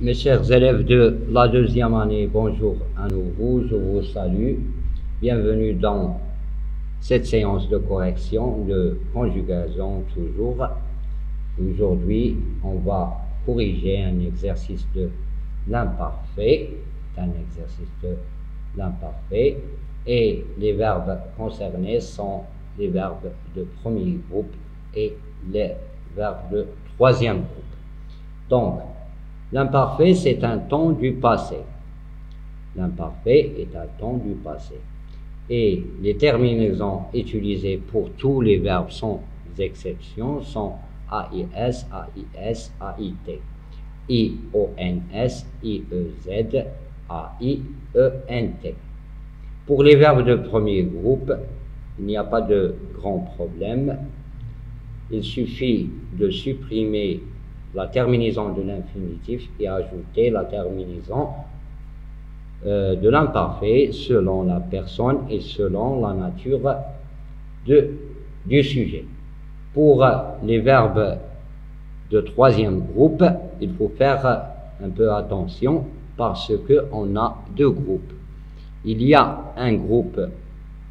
Mes chers élèves de la deuxième année, bonjour à nouveau, je vous salue. Bienvenue dans cette séance de correction de conjugaison toujours. Aujourd'hui, on va corriger un exercice de l'imparfait, et les verbes concernés sont les verbes de premier groupe et les verbes de troisième groupe. Donc, l'imparfait, c'est un temps du passé. L'imparfait est un temps du passé. Et les terminaisons utilisées pour tous les verbes sans exception sont AIS, AIS, AIT, IONS, IEZ, AIENT. Pour les verbes de premier groupe, il n'y a pas de grand problème. Il suffit de supprimer la terminaison de l'infinitif et ajouter la terminaison de l'imparfait selon la personne et selon la nature du sujet. Pour les verbes de troisième groupe, il faut faire un peu attention parce qu'on a deux groupes. Il y a un groupe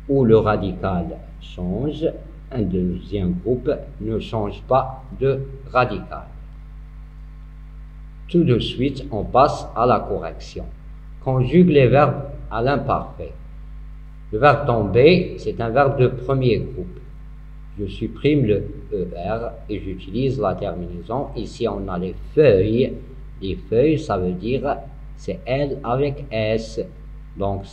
où le radical change, un deuxième groupe ne change pas de radical. Tout de suite, on passe à la correction. Conjugue les verbes à l'imparfait. Le verbe tomber, c'est un verbe de premier groupe. Je supprime le ER et j'utilise la terminaison. Ici, on a les feuilles. Les feuilles, ça veut dire, c'est L avec S. Donc,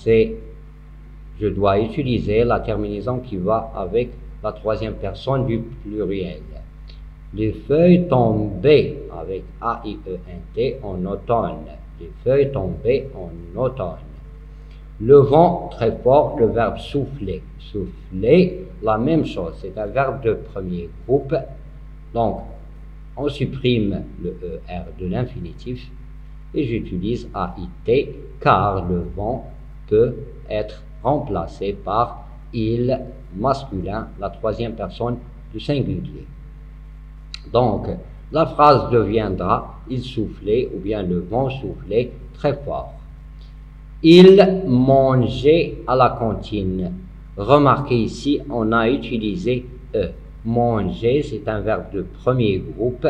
je dois utiliser la terminaison qui va avec la troisième personne du pluriel. Les feuilles tombées avec AIENT en automne. Les feuilles tombées en automne. Le vent très fort, le verbe souffler. Souffler, la même chose, c'est un verbe de premier groupe. Donc, on supprime le ER de l'infinitif et j'utilise AIT car le vent peut être remplacé par il masculin, la troisième personne du singulier. Donc, la phrase deviendra « il soufflait » ou bien « le vent soufflait très fort ». Il mangeait à la cantine. Remarquez ici, on a utilisé « e ». Manger, c'est un verbe de premier groupe,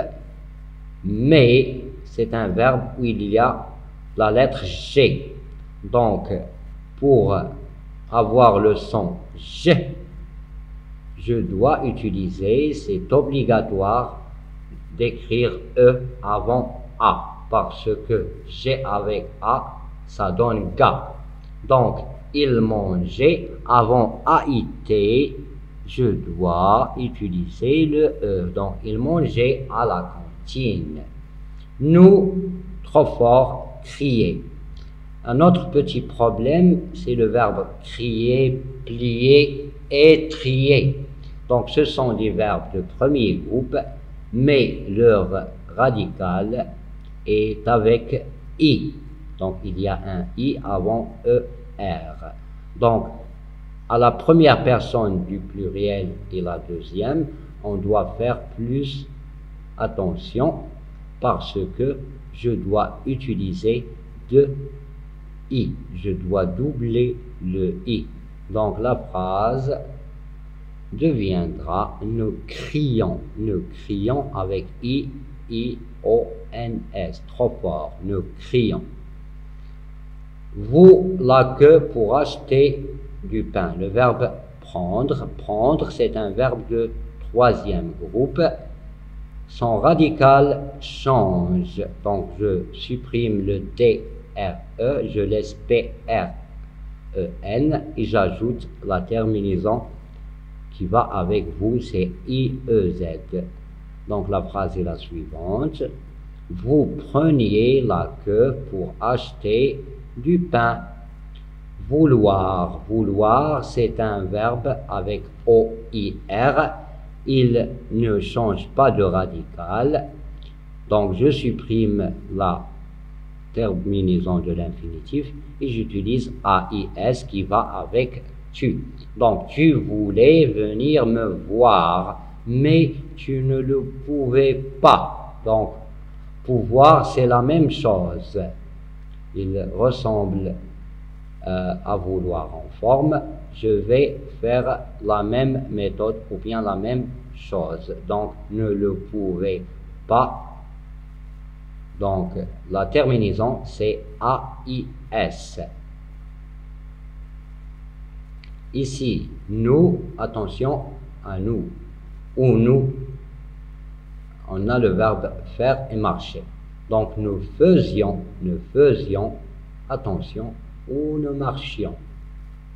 mais c'est un verbe où il y a la lettre G. Donc, pour avoir le son G, je dois utiliser, c'est obligatoire d'écrire E avant A, parce que G avec A, ça donne ga. Donc, il mangeait avant AIT, je dois utiliser le E. Donc, il mangeait à la cantine. Nous, trop fort, crier. Un autre petit problème, c'est le verbe crier, plier et trier. Donc, ce sont des verbes de premier groupe, mais leur radical est avec I. Donc, il y a un I avant ER. Donc, à la première personne du pluriel et la deuxième, on doit faire plus attention parce que je dois utiliser deux I. Je dois doubler le I. Donc, la phrase deviendra nous crions avec I-O-N-S, trop fort, nous crions. Vous la queue pour acheter du pain. Le verbe prendre, c'est un verbe de troisième groupe. Son radical change. Donc, je supprime le D-R-E, je laisse P-R-E-N et j'ajoute la terminaison qui va avec vous, c'est IEZ. Donc, la phrase est la suivante. Vous preniez la queue pour acheter du pain. Vouloir. Vouloir, c'est un verbe avec OIR. Il ne change pas de radical. Donc, je supprime la terminaison de l'infinitif et j'utilise AIS qui va avec tu. Donc, tu voulais venir me voir, mais tu ne le pouvais pas. Donc, Pouvoir, c'est la même chose. Il ressemble à vouloir en forme. Je vais faire la même méthode ou bien la même chose. Donc, ne le pouvez pas. Donc, la terminaison, c'est AIS. Ici, nous, attention à nous, ou nous, on a le verbe faire et marcher. Donc, nous faisions, attention, ou nous marchions.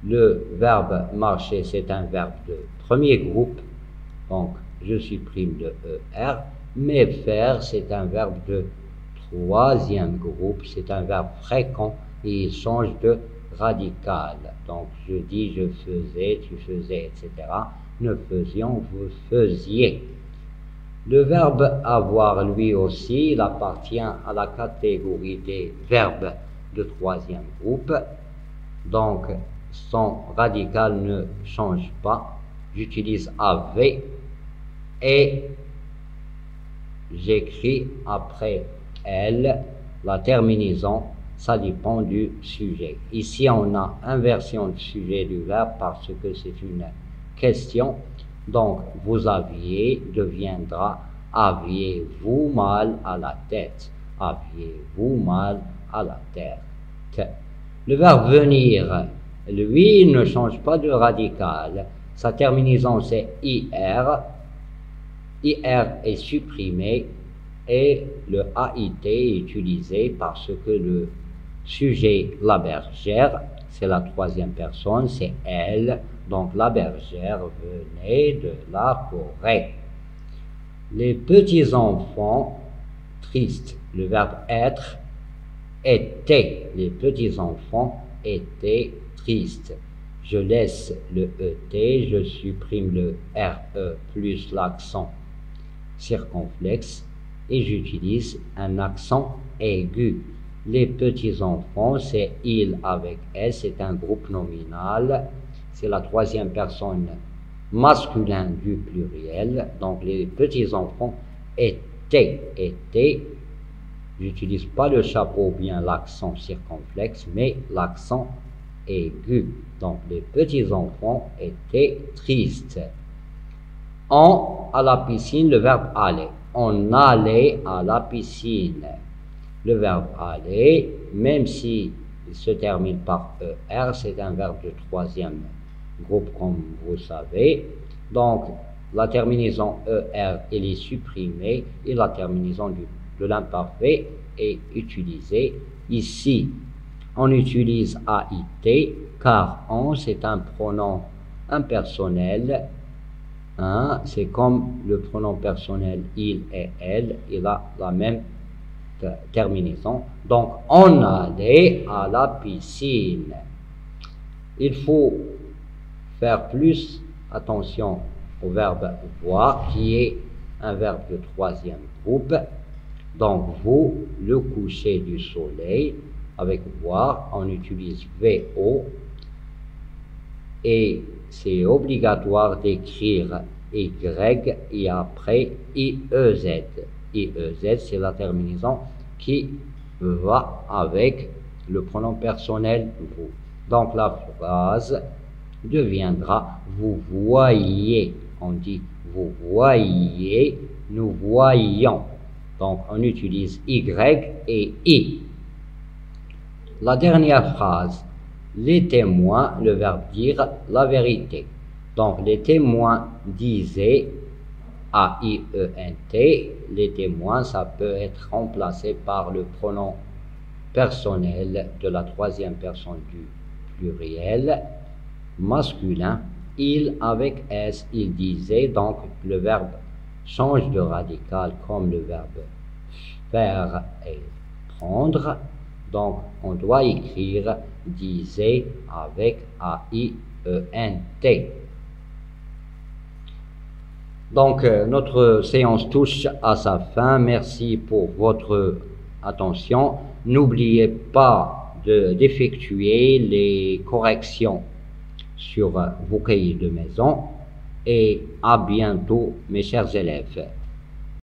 Le verbe marcher, c'est un verbe de premier groupe, donc je supprime le ER, mais faire, c'est un verbe de troisième groupe, c'est un verbe fréquent et il change de radical. Donc je dis je faisais, tu faisais, etc. Nous faisions, vous faisiez. Le verbe avoir, lui aussi, il appartient à la catégorie des verbes de troisième groupe. Donc, son radical ne change pas. J'utilise avait et j'écris après elle. La terminaison, ça dépend du sujet. Ici, on a inversion du sujet du verbe parce que c'est une question. Donc, vous aviez deviendra aviez-vous mal à la tête? Aviez-vous mal à la tête? Le verbe venir, lui, ne change pas de radical. Sa terminaison, c'est IR. IR est supprimé et le AIT est utilisé parce que le sujet, la bergère, c'est la troisième personne, c'est elle. Donc, la bergère venait de la forêt. Les petits-enfants, tristes, le verbe être, étaient. Les petits-enfants étaient tristes. Je laisse le ET, je supprime le RE plus l'accent circonflexe et j'utilise un accent aigu. Les petits-enfants, c'est il avec S, c'est un groupe nominal. C'est la troisième personne masculin du pluriel. Donc, les petits-enfants étaient. J'utilise pas le chapeau ou bien l'accent circonflexe, mais l'accent aigu. Donc, les petits-enfants étaient tristes. On, à la piscine, le verbe aller. On allait à la piscine. Le verbe aller, même si il se termine par ER, c'est un verbe de troisième groupe, comme vous savez. Donc, la terminaison ER, elle est supprimée et la terminaison de l'imparfait est utilisée ici. On utilise AIT car on, c'est un pronom impersonnel. Hein, c'est comme le pronom personnel il et elle, il a la même terminaison. Donc, on allait à la piscine. Il faut faire plus attention au verbe voir, qui est un verbe de troisième groupe. Donc, vous, le coucher du soleil, avec voir, on utilise VO. Et c'est obligatoire d'écrire Y et après IEZ. IEZ, c'est la terminaison qui va avec le pronom personnel vous. Donc la phrase deviendra vous voyez. On dit vous voyez, nous voyons. Donc on utilise Y et I. La dernière phrase. Les témoins, le verbe dire la vérité. Donc, les témoins disaient A-I-E-N-T. Les témoins, ça peut être remplacé par le pronom personnel de la troisième personne du pluriel masculin. Il avec S, il disait. Donc, le verbe change de radical comme le verbe faire et prendre. Donc, on doit écrire disait avec A-I-E-N-T. Donc, notre séance touche à sa fin. Merci pour votre attention. N'oubliez pas d'effectuer les corrections sur vos cahiers de maison. Et à bientôt, mes chers élèves.